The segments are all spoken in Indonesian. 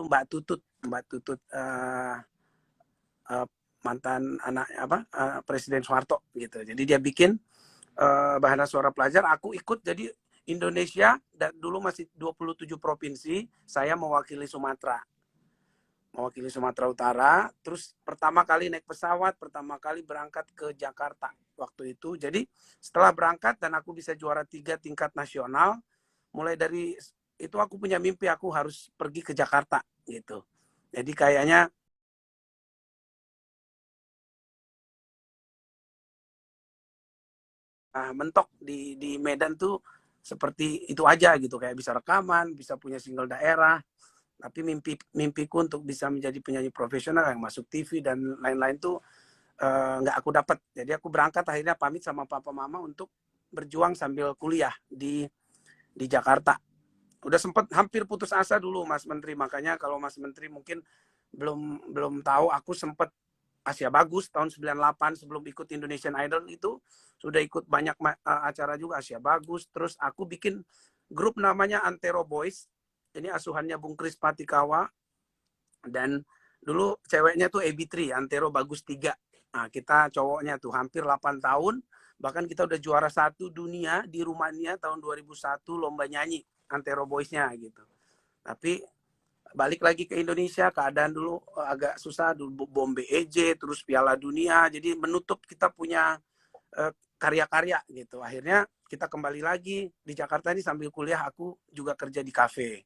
Mbak Tutut, mantan anak Presiden Soeharto gitu. Jadi dia bikin Bahana Suara Pelajar, aku ikut. Jadi Indonesia dan dulu masih 27 provinsi, saya mewakili Sumatera Utara. Terus pertama kali naik pesawat, pertama kali berangkat ke Jakarta waktu itu. Jadi setelah berangkat dan aku bisa juara 3 tingkat nasional, mulai dari itu aku punya mimpi, aku harus pergi ke Jakarta gitu. Jadi kayaknya mentok di Medan tuh seperti itu aja gitu, kayak bisa rekaman, bisa punya single daerah. Tapi mimpiku untuk bisa menjadi penyanyi profesional yang masuk TV dan lain-lain tuh nggak aku dapat. Jadi aku berangkat akhirnya pamit sama papa mama untuk berjuang sambil kuliah di Jakarta. Udah sempat hampir putus asa dulu Mas Menteri, makanya kalau Mas Menteri mungkin belum tahu, aku sempat Asia Bagus tahun 98 sebelum ikut Indonesian Idol itu sudah ikut banyak acara juga Asia Bagus. Terus aku bikin grup namanya Antero Boys. Ini asuhannya Bung Kris Patikawa dan dulu ceweknya tuh AB3, Antero Bagus 3. Nah, kita cowoknya tuh hampir 8 tahun, bahkan kita udah juara 1 dunia di Rumania tahun 2001 lomba nyanyi Antero Boys-nya gitu. Tapi balik lagi ke Indonesia, keadaan dulu agak susah, dulu bom BEJ, terus Piala Dunia, jadi menutup kita punya karya-karya gitu. Akhirnya kita kembali lagi di Jakarta ini sambil kuliah, aku juga kerja di kafe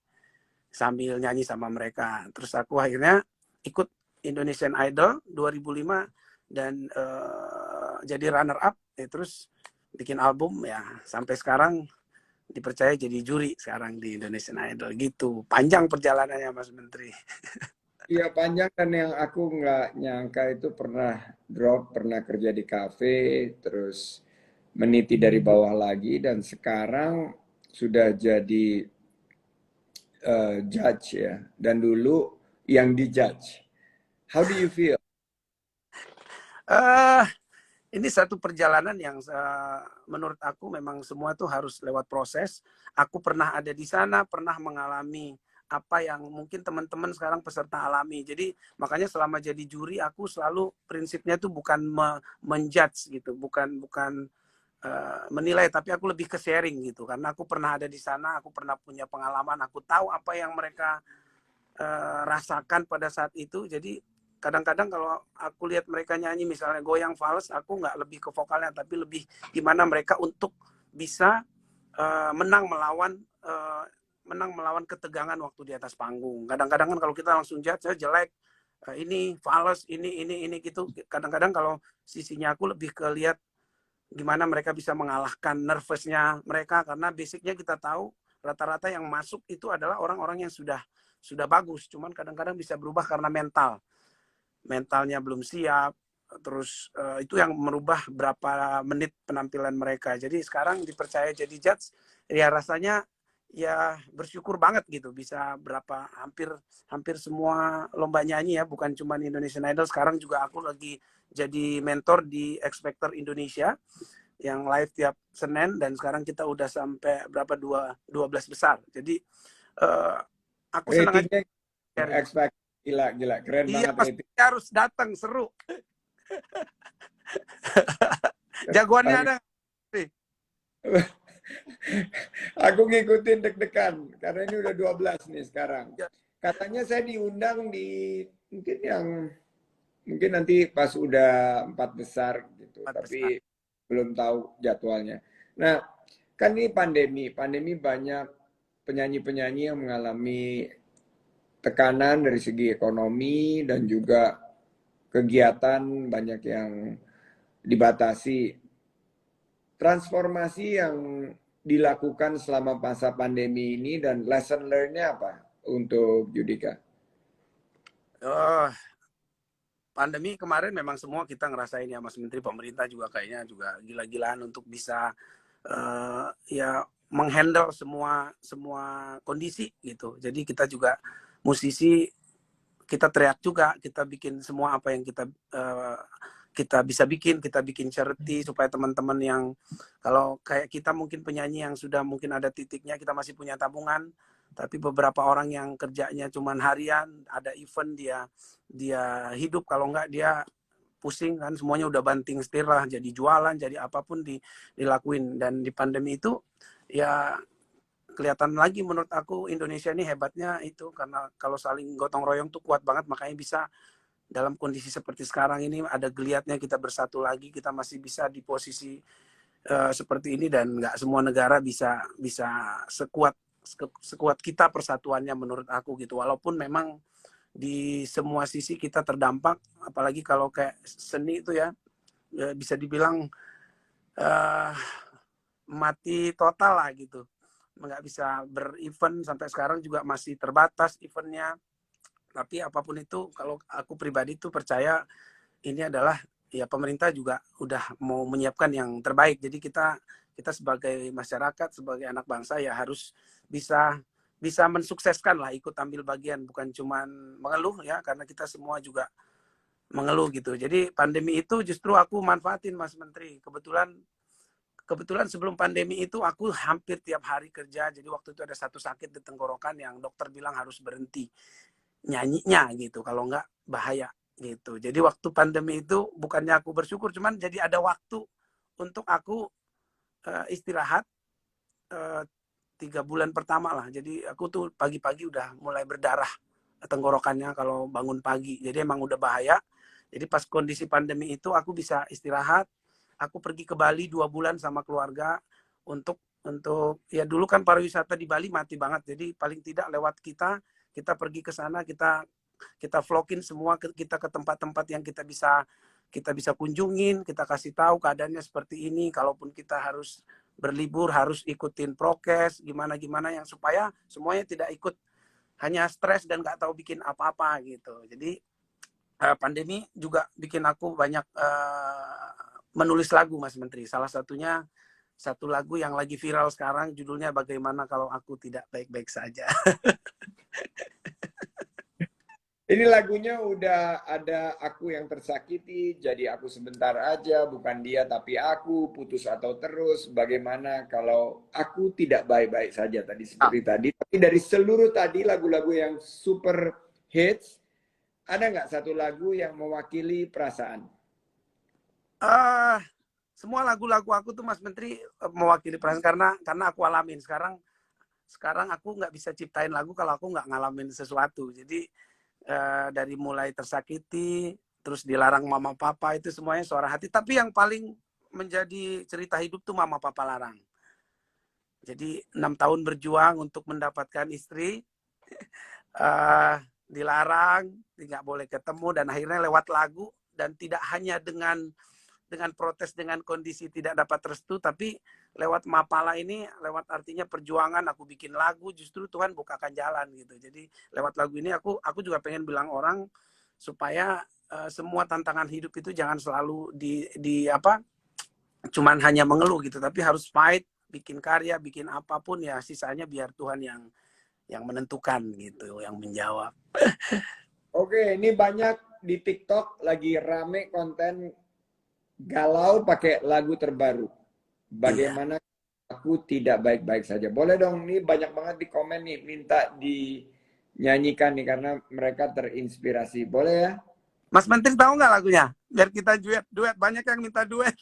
sambil nyanyi sama mereka. Terus aku akhirnya ikut Indonesian Idol 2005 dan jadi runner up, terus bikin album ya, sampai sekarang dipercaya jadi juri sekarang di Indonesian Idol gitu. Panjang perjalanannya Mas Menteri. Iya panjang, dan yang aku nggak nyangka itu pernah drop, pernah kerja di kafe, terus meniti dari bawah lagi, dan sekarang sudah jadi judge ya. Dan dulu yang dijudge. How do you feel? uh, ini satu perjalanan yang menurut aku memang semua tuh harus lewat proses. Aku pernah ada di sana, pernah mengalami apa yang mungkin teman-teman sekarang peserta alami. Jadi makanya selama jadi juri aku selalu prinsipnya tuh bukan menjudge gitu, bukan menilai, tapi aku lebih ke sharing gitu. Karena aku pernah ada di sana, aku pernah punya pengalaman, aku tahu apa yang mereka rasakan pada saat itu. Jadi kadang-kadang kalau aku lihat mereka nyanyi misalnya goyang fals, aku nggak lebih ke vokalnya, tapi lebih gimana mereka untuk bisa menang melawan ketegangan waktu di atas panggung. Kadang-kadang kan kalau kita langsung judge, saya jelek, ini fals, ini gitu. Kadang-kadang kalau sisinya aku lebih ke lihat gimana mereka bisa mengalahkan nervousnya mereka, karena basicnya kita tahu rata-rata yang masuk itu adalah orang-orang yang sudah bagus, cuman kadang-kadang bisa berubah karena mentalnya belum siap. Terus itu yang merubah berapa menit penampilan mereka. Jadi sekarang dipercaya jadi judge, ya rasanya ya bersyukur banget gitu, bisa hampir semua lomba nyanyi ya, bukan cuma Indonesian Idol. Sekarang juga aku lagi jadi mentor di X Factor Indonesia yang live tiap Senin, dan sekarang kita udah sampai berapa 12 besar. Jadi aku senang aja. Ratingnya expect gila keren Iya, banget pasti rating. harus datang, seru. Jagoannya ada nih. Aku ngikutin deg-degan karena ini udah 12 nih sekarang. Katanya saya diundang di mungkin nanti pas udah 4 besar gitu, tapi belum tahu jadwalnya. Nah, kan ini pandemi banyak penyanyi-penyanyi yang mengalami tekanan dari segi ekonomi dan juga kegiatan banyak yang dibatasi. Transformasi yang dilakukan selama masa pandemi ini dan lesson learn-nya apa untuk Judika? Oh, pandemi kemarin memang semua kita ngerasain ya Mas Menteri, pemerintah juga kayaknya juga gila-gilaan untuk bisa ya menghandle semua kondisi gitu. Jadi kita juga musisi, kita teriak juga, kita bikin semua apa yang kita bisa bikin, kita bikin charity supaya teman-teman yang kalau kayak kita mungkin penyanyi yang sudah mungkin ada titiknya, kita masih punya tabungan, Tapi beberapa orang yang kerjanya cuman harian, ada event dia hidup, kalau enggak dia pusing kan, semuanya udah banting setir lah, jadi jualan, jadi apapun dilakuin. Dan di pandemi itu ya kelihatan lagi menurut aku Indonesia ini hebatnya itu, karena kalau saling gotong royong tuh kuat banget, makanya bisa dalam kondisi seperti sekarang ini ada geliatnya kita bersatu lagi, kita masih bisa di posisi seperti ini, dan nggak semua negara bisa sekuat kita persatuannya menurut aku gitu. Walaupun memang di semua sisi kita terdampak, apalagi kalau kayak seni itu ya bisa dibilang uh, mati total lah gitu, nggak bisa berevent sampai sekarang juga masih terbatas eventnya. Tapi apapun itu, kalau aku pribadi tuh percaya ini adalah ya pemerintah juga udah mau menyiapkan yang terbaik. Jadi kita sebagai masyarakat, sebagai anak bangsa ya harus bisa bisa mensukseskan lah, ikut ambil bagian, bukan cuman mengeluh ya, karena kita semua juga mengeluh gitu. Jadi pandemi itu justru aku manfaatin, Mas Menteri. Kebetulan sebelum pandemi itu aku hampir tiap hari kerja. Jadi waktu itu ada satu sakit di tenggorokan yang dokter bilang harus berhenti nyanyinya gitu, kalau enggak bahaya gitu. Jadi waktu pandemi itu bukannya aku bersyukur, cuman jadi ada waktu untuk aku istirahat 3 bulan pertama lah. Jadi aku tuh pagi-pagi udah mulai berdarah tenggorokannya kalau bangun pagi. Jadi emang udah bahaya. Jadi pas kondisi pandemi itu aku bisa istirahat. Aku pergi ke Bali 2 bulan sama keluarga untuk ya dulu kan pariwisata di Bali mati banget. Jadi paling tidak lewat kita pergi ke sana, kita vlogin semua, kita ke tempat-tempat yang kita bisa kunjungin, kita kasih tahu keadaannya seperti ini. Kalaupun kita harus berlibur harus ikutin prokes, gimana yang supaya semuanya tidak ikut hanya stres dan nggak tahu bikin apa-apa gitu. Jadi pandemi juga bikin aku banyak menulis lagu, Mas Menteri. Salah satunya satu lagu yang lagi viral sekarang, judulnya Bagaimana Kalau Aku Tidak Baik-Baik Saja. Ini lagunya udah ada aku yang tersakiti, jadi aku sebentar aja, bukan dia tapi aku, putus atau terus, bagaimana kalau aku tidak baik-baik saja tadi seperti tadi. Tapi dari seluruh tadi lagu-lagu yang super hits, ada nggak satu lagu yang mewakili perasaan? Semua lagu-lagu aku tuh, Mas Menteri, mewakili perasaan, karena aku alamin sekarang aku nggak bisa ciptain lagu kalau aku nggak ngalamin sesuatu. Jadi dari mulai tersakiti, terus dilarang mama papa, itu semuanya suara hati. Tapi yang paling menjadi cerita hidup tuh Mama Papa Larang. Jadi 6 tahun berjuang untuk mendapatkan istri, dilarang, tidak boleh ketemu, dan akhirnya lewat lagu, dan tidak hanya dengan protes, dengan kondisi tidak dapat restu, tapi lewat mapala ini, lewat artinya perjuangan, aku bikin lagu, justru Tuhan bukakan jalan gitu. Jadi lewat lagu ini aku juga pengen bilang orang supaya semua tantangan hidup itu jangan selalu di apa, cuman hanya mengeluh gitu, tapi harus fight, bikin karya, bikin apapun ya, sisanya biar Tuhan yang menentukan gitu, yang menjawab. Oke, ini banyak di TikTok lagi rame konten galau pakai lagu terbaru. Bagaimana aku tidak baik-baik saja. Boleh dong, nih banyak banget di komen nih minta dinyanyikan nih karena mereka terinspirasi. Boleh ya? Mas Menteri tahu nggak lagunya? Biar kita duet, banyak yang minta duet.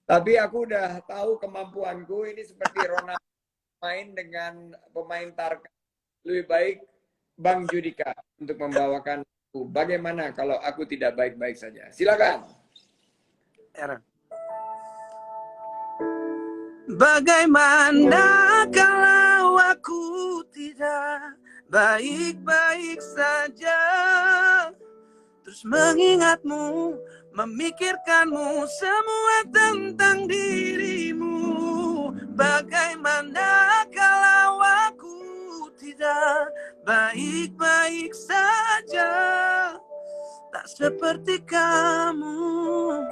Tapi aku udah tahu kemampuanku ini seperti Ronaldo main dengan pemain Tarkam. Lebih baik Bang Judika untuk membawakan bagaimana kalau aku tidak baik-baik saja. Silakan. Bagaimana kalau aku tidak baik-baik saja, terus mengingatmu, memikirkanmu, semua tentang dirimu. Bagaimana kalau aku tidak baik-baik saja, tak seperti kamu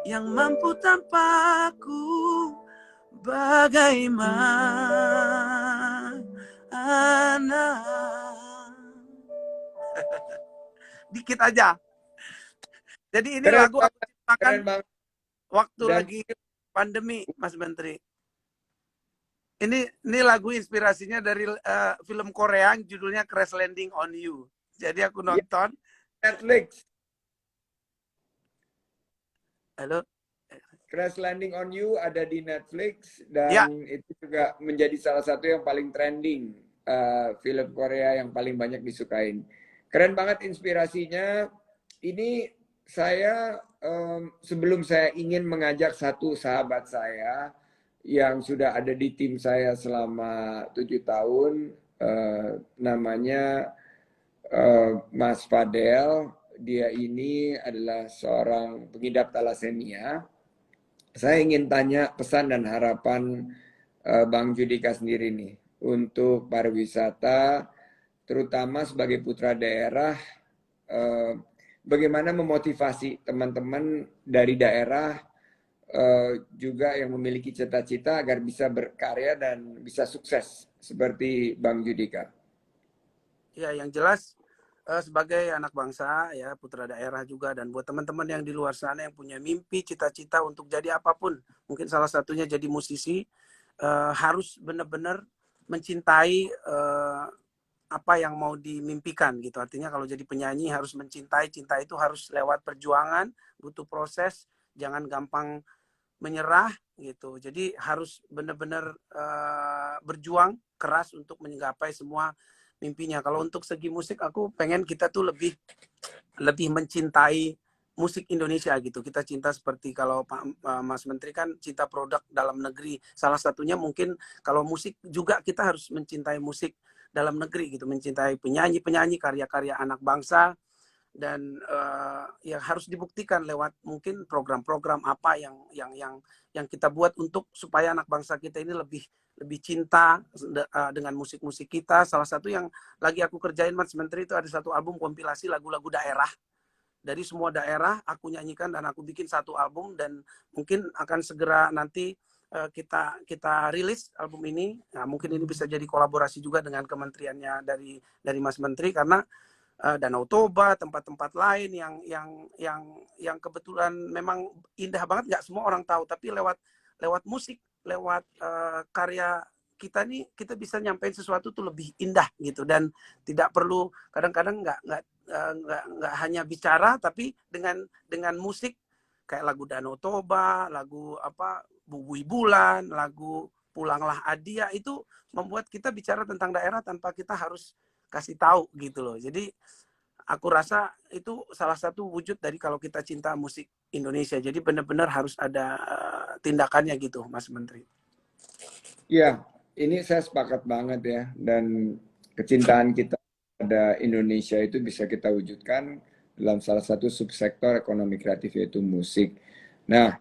yang mampu tanpaku. Bagaimana? Dikit aja. Jadi ini Keren lagu aku banget, ciptakan keren banget. waktu Dan lagi pandemi, Mas Menteri. ini lagu inspirasinya dari film Korea judulnya Crash Landing on You. Jadi aku Ya, nonton. Netflix. Halo. Crash Landing on You ada di Netflix Ya, dan itu juga menjadi salah satu yang paling trending film Korea yang paling banyak disukain. Keren banget inspirasinya. Ini saya sebelum saya ingin mengajak satu sahabat saya yang sudah ada di tim saya selama 7 tahun, namanya Mas Fadel. Dia ini adalah seorang pengidap talasemia. Saya ingin tanya pesan dan harapan Bang Judika sendiri nih untuk pariwisata, terutama sebagai putra daerah, eh, bagaimana memotivasi teman-teman dari daerah juga yang memiliki cita-cita agar bisa berkarya dan bisa sukses seperti Bang Judika. ya yang jelas sebagai anak bangsa ya putra daerah juga dan buat teman-teman yang di luar sana yang punya mimpi cita-cita untuk jadi apapun mungkin salah satunya jadi musisi harus benar-benar mencintai apa yang mau dimimpikan gitu artinya kalau jadi penyanyi harus mencintai cinta itu harus lewat perjuangan butuh proses jangan gampang menyerah gitu jadi harus benar-benar berjuang keras untuk menggapai semua mimpinya. Kalau untuk segi musik, aku pengen kita tuh lebih lebih mencintai musik Indonesia gitu. Kita cinta seperti kalau Pak Mas Menteri kan cinta produk dalam negeri. Salah satunya mungkin kalau musik juga kita harus mencintai musik dalam negeri gitu, mencintai penyanyi-penyanyi karya-karya anak bangsa dan yang harus dibuktikan lewat mungkin program-program apa yang kita buat untuk supaya anak bangsa kita ini lebih lebih cinta dengan musik-musik kita. Salah satu yang lagi aku kerjain Mas Menteri itu ada satu album kompilasi lagu-lagu daerah dari semua daerah aku nyanyikan dan aku bikin satu album dan mungkin akan segera nanti kita rilis album ini. Nah, mungkin ini bisa jadi kolaborasi juga dengan kementeriannya dari Mas Menteri karena Danau Toba, tempat-tempat lain yang kebetulan memang indah banget, nggak semua orang tahu, tapi lewat lewat musik, lewat karya kita nih kita bisa nyampein sesuatu tuh lebih indah gitu dan tidak perlu kadang-kadang nggak hanya bicara tapi dengan musik kayak lagu Danau Toba, lagu apa Bubui Bulan, lagu Pulanglah Adia itu membuat kita bicara tentang daerah tanpa kita harus kasih tahu gitu loh. Jadi aku rasa itu salah satu wujud dari kalau kita cinta musik Indonesia. Jadi benar-benar harus ada tindakannya gitu, Mas Menteri. Ya, ini saya sepakat banget ya. Dan kecintaan kita pada Indonesia itu bisa kita wujudkan dalam salah satu subsektor ekonomi kreatif yaitu musik. Nah,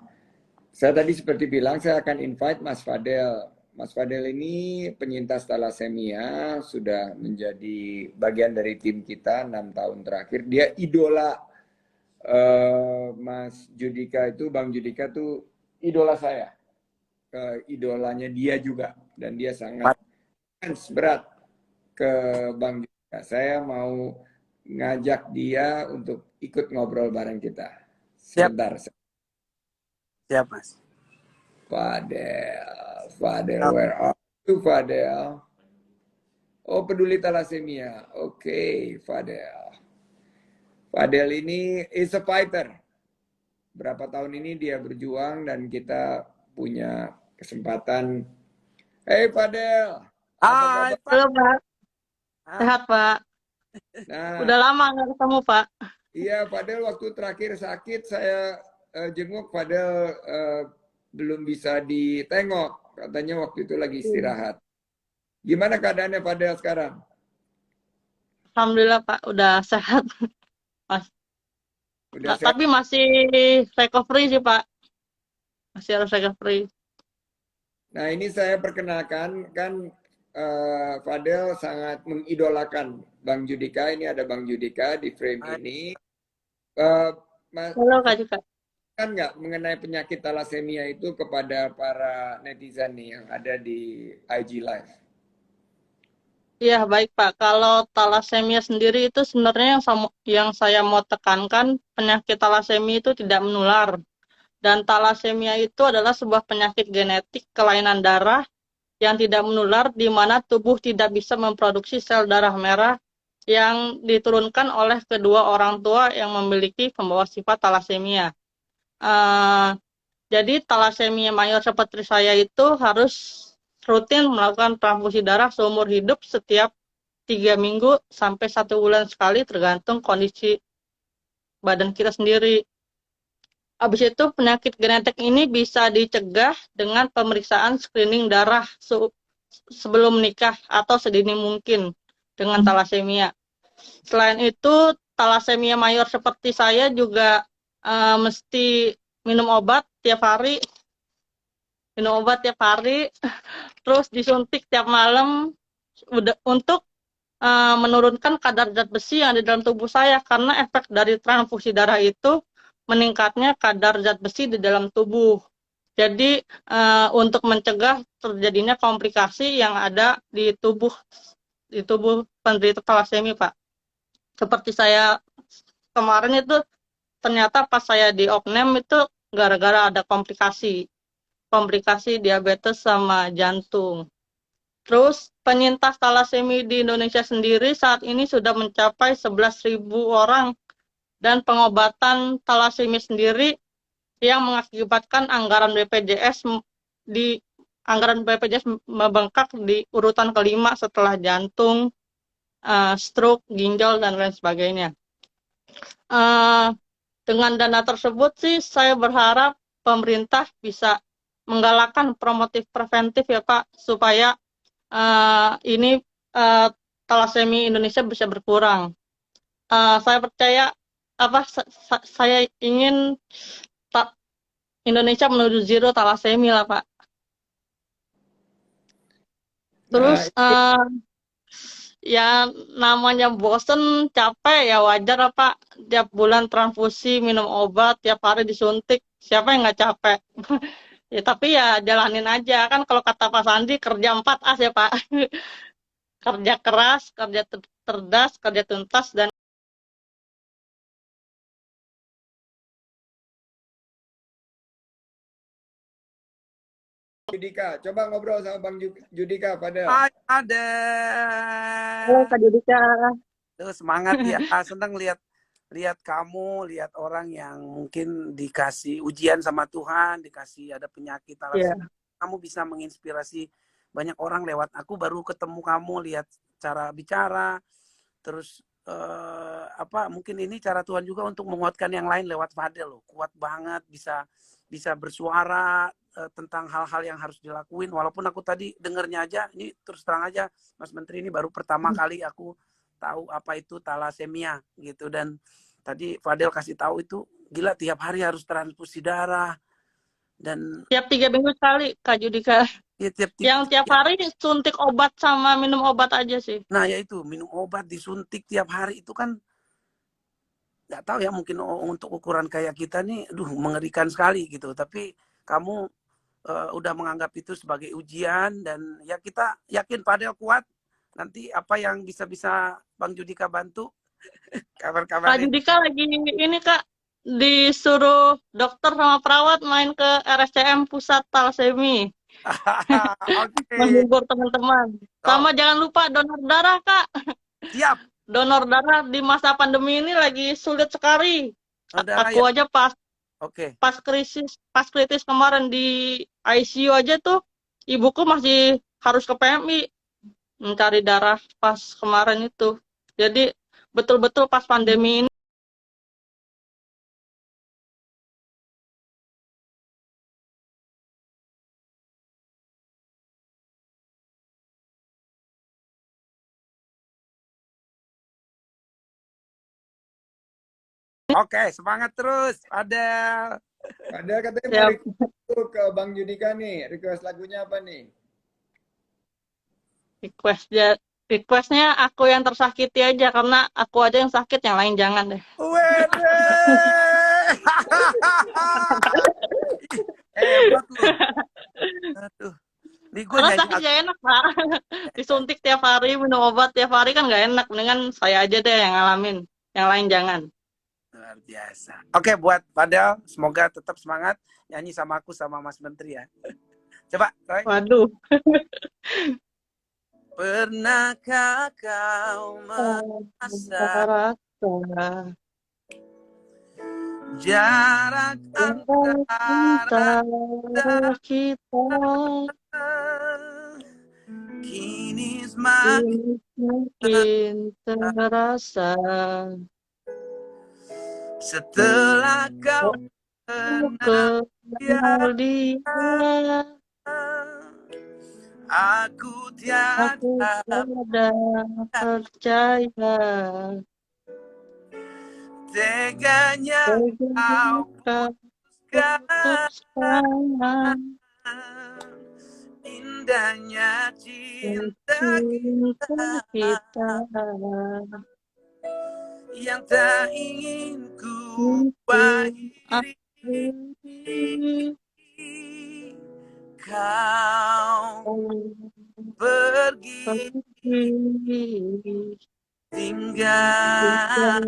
saya tadi seperti bilang saya akan invite Mas Fadel. Mas Fadel ini penyintas talasemia, sudah menjadi bagian dari tim kita 6 tahun terakhir. Dia idola Mas Judika itu, Bang Judika tuh idola saya. Idolanya dia juga dan dia sangat fans berat ke Bang Judika. Saya mau ngajak dia untuk ikut ngobrol bareng kita. Siap, Sebentar. siap Mas. Fadel, Fadel, where are you, Fadel? Oh, peduli talasemia. Oke, Fadel. Fadel ini is a fighter. Berapa tahun ini dia berjuang dan kita punya kesempatan. Hey, Fadel, apa Hai kabar? Pak. Halo Pak, Ah, sehat Pak. Nah, Udah lama nggak ketemu Pak. iya, Fadel waktu terakhir sakit saya jenguk Fadel belum bisa ditengok. Katanya waktu itu lagi istirahat. Gimana keadaannya Fadel sekarang? Alhamdulillah Pak, udah sehat. Mas. Udah sehat? Tapi masih recovery sih Pak. Masih harus recovery. Nah, ini saya perkenalkan, kan Fadel sangat mengidolakan Bang Judika. Ini ada Bang Judika di frame hai. ini. Eh, Mas, Halo Kak Cika. kan nggak mengenai penyakit talasemia itu kepada para netizen nih yang ada di IG Live? Iya baik Pak, kalau talasemia sendiri itu sebenarnya yang saya mau tekankan, penyakit talasemia itu tidak menular. Dan talasemia itu adalah sebuah penyakit genetik kelainan darah yang tidak menular, di mana tubuh tidak bisa memproduksi sel darah merah yang diturunkan oleh kedua orang tua yang memiliki pembawa sifat talasemia. Jadi talasemia mayor seperti saya itu harus rutin melakukan transfusi darah seumur hidup setiap 3 minggu sampai 1 bulan sekali, tergantung kondisi badan kita sendiri. Habis itu penyakit genetik ini bisa dicegah dengan pemeriksaan screening darah sebelum menikah atau sedini mungkin dengan talasemia. Selain itu, talasemia mayor seperti saya juga mesti minum obat tiap hari, terus disuntik tiap malam untuk menurunkan kadar zat besi yang ada di dalam tubuh saya, karena efek dari transfusi darah itu meningkatnya kadar zat besi di dalam tubuh. Jadi untuk mencegah terjadinya komplikasi yang ada di tubuh penderita talasemia, Pak. Seperti saya kemarin itu, ternyata pas saya di opname itu gara-gara ada komplikasi diabetes sama jantung. Terus penyintas talasemia di Indonesia sendiri saat ini sudah mencapai 11.000 orang, dan pengobatan talasemia sendiri yang mengakibatkan anggaran BPJS membengkak di urutan kelima setelah jantung, stroke, ginjal, dan lain sebagainya. Dengan dana tersebut sih saya berharap pemerintah bisa menggalakkan promotif preventif ya Pak, supaya ini talasemia Indonesia bisa berkurang. Saya percaya saya ingin Indonesia menuju zero talasemia lah Pak. Terus ya namanya bosen, capek, ya wajar lah Pak. Tiap bulan transfusi, minum obat, tiap hari disuntik. Siapa yang nggak capek? Ya tapi ya jalanin aja. Kan kalau kata Pak Sandi, kerja 4 As ya Pak. Kerja keras, kerja cerdas, kerja tuntas, dan Judika, coba ngobrol sama Bang Judika pada. Hai, ada. halo Kak Judika. Tuh, semangat ya. Senang lihat kamu, lihat orang yang mungkin dikasih ujian sama Tuhan, dikasih ada penyakit talasemia. Kamu bisa menginspirasi banyak orang lewat aku. Baru ketemu kamu, lihat cara bicara, terus mungkin ini cara Tuhan juga untuk menguatkan yang lain lewat Fadel loh. Kuat banget, bisa bersuara tentang hal-hal yang harus dilakuin. Walaupun aku tadi dengernya aja, ini terus terang aja, Mas Menteri, ini baru pertama kali aku tahu apa itu talasemia gitu. Dan tadi Fadel kasih tahu itu gila, tiap hari harus transfusi darah, dan Tiap 3 minggu sekali Kak Judika. ya, Yang tiap hari suntik obat sama minum obat aja sih. Nah ya itu, minum obat, disuntik tiap hari itu kan nggak tahu ya, mungkin untuk ukuran kayak kita nih, mengerikan sekali gitu. Tapi kamu udah menganggap itu sebagai ujian, dan ya kita yakin Fadel kuat. Nanti apa yang bisa Bang Judika bantu, kabar-kabarin. Kak Judika lagi ini Kak, disuruh dokter sama perawat main ke RSCM Pusat Talasemia. Oke. Menghibur teman-teman. Sama jangan lupa donor darah Kak. Siap. Donor darah di masa pandemi ini lagi sulit sekali. Aku aja pas kritis kemarin di ICU aja tuh, ibuku masih harus ke PMI mencari darah pas kemarin itu. Jadi betul-betul pas pandemi ini. Oke, semangat terus. Ada katanya mau ke Bang Judika nih, request lagunya apa nih? Requestnya aku yang tersakiti aja, karena aku aja yang sakit, yang lain jangan deh. Wede. Hebat lu. Aduh. Karena sakit gak enak Pak. Disuntik tiap hari, minum obat tiap hari kan gak enak. Mendingan saya aja deh yang ngalamin, yang lain jangan. Luar biasa. Oke, buat Fadel, semoga tetap semangat nyanyi sama aku sama Mas Menteri ya. Coba, Roy. Waduh. Pernahkah kau merasa Rasa jarak antara antara kita kini semakin ini mungkin terasa setelah kau kenal dia, kenal dia, aku aku tiada tiada percaya teganya bagaimana kau kau putuskan putuskan indahnya cinta cinta kita kita yang tak ingin ku untuk akhiri. akhiri Kau pergi pergi tinggal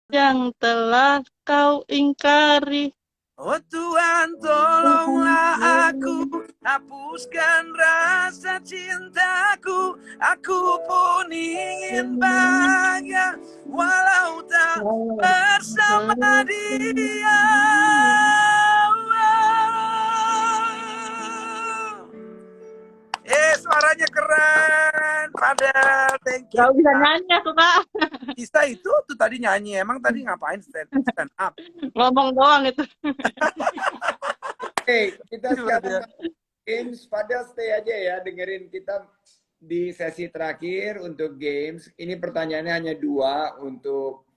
yang telah kau ingkari. Oh Tuhan, tolonglah aku, hapuskan rasa cintaku. Aku pun ingin bahagia, walau tak bersama dia. Suaranya keren, padahal thank you. Gak bisa nyanyi aku, Kak. Bisa itu tuh tadi nyanyi, emang tadi ngapain stand up? Ngomong doang itu. Oke, kita sekarang games. Padahal stay aja ya, dengerin kita di sesi terakhir untuk games. Ini pertanyaannya hanya 2 untuk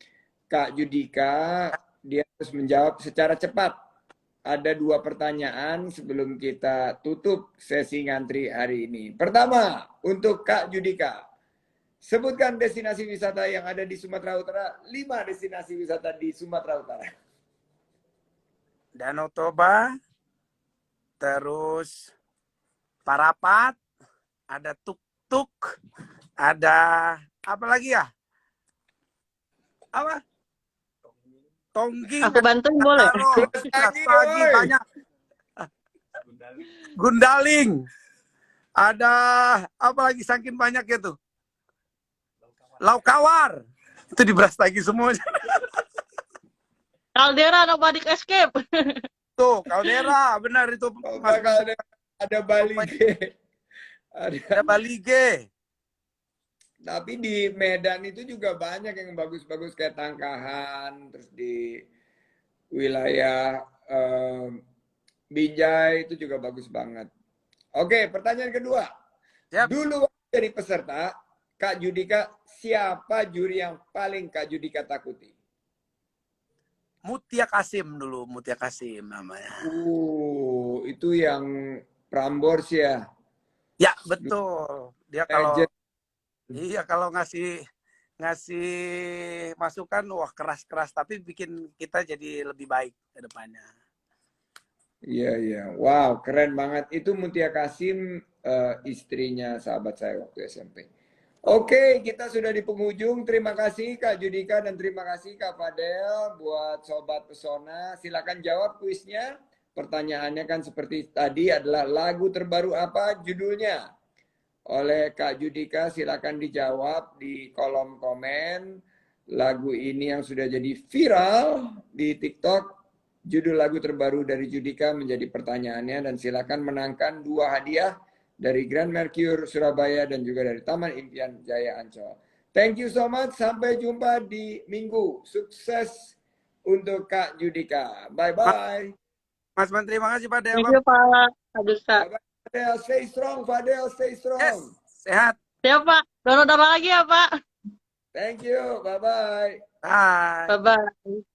Kak Judika. Dia harus menjawab secara cepat. Ada 2 pertanyaan sebelum kita tutup sesi ngantri hari ini. Pertama, untuk Kak Judika. Sebutkan destinasi wisata yang ada di Sumatera Utara. 5 destinasi wisata di Sumatera Utara. Danau Toba, terus Parapat, ada tuk-tuk, ada apa lagi ya? Apa? Tongging, Aku bantuin boleh? lagi banyak. Gundaling. Ada apa lagi saking banyak itu? Laukawar. Itu di Brastagi semuanya. Caldera Nomadic Escape. Tuh, Caldera, benar itu. Ada Bali G. Ada Bali G. Tapi di Medan itu juga banyak yang bagus-bagus kayak Tangkahan, terus di wilayah Binjai itu juga bagus banget. Oke, pertanyaan kedua. Siap. Dulu dari peserta, Kak Judika, siapa juri yang paling Kak Judika takuti? Mutia Kasim dulu, Mutia Kasim namanya. Itu yang Prambors ya? Ya, betul. Dia kalau Legend. iya kalau ngasih masukan wah keras-keras tapi bikin kita jadi lebih baik ke depannya. Iya, iya. Wow, keren banget. Itu Mutia Kasim, istrinya sahabat saya waktu SMP. Oke, kita sudah di penghujung. Terima kasih Kak Judika dan terima kasih Kak Fadel buat Sobat Pesona. Silakan jawab kuisnya. Pertanyaannya kan seperti tadi adalah lagu terbaru apa judulnya? Oleh Kak Judika, silakan dijawab di kolom komen. Lagu ini yang sudah jadi viral di TikTok, judul lagu terbaru dari Judika menjadi pertanyaannya, dan silakan menangkan 2 hadiah dari Grand Mercure Surabaya dan juga dari Taman Impian Jaya Ancol. Thank you so much, sampai jumpa di minggu. Sukses untuk Kak Judika. Bye-bye. Mas Menteri, makasih Pak Del. Thank you, Pak. Adusta. Fadel, stay strong. Fadel, stay strong. Yes, sehat. Siap, Pak. Download apa lagi ya, Pak? Thank you. Bye-bye. Bye. Bye-bye.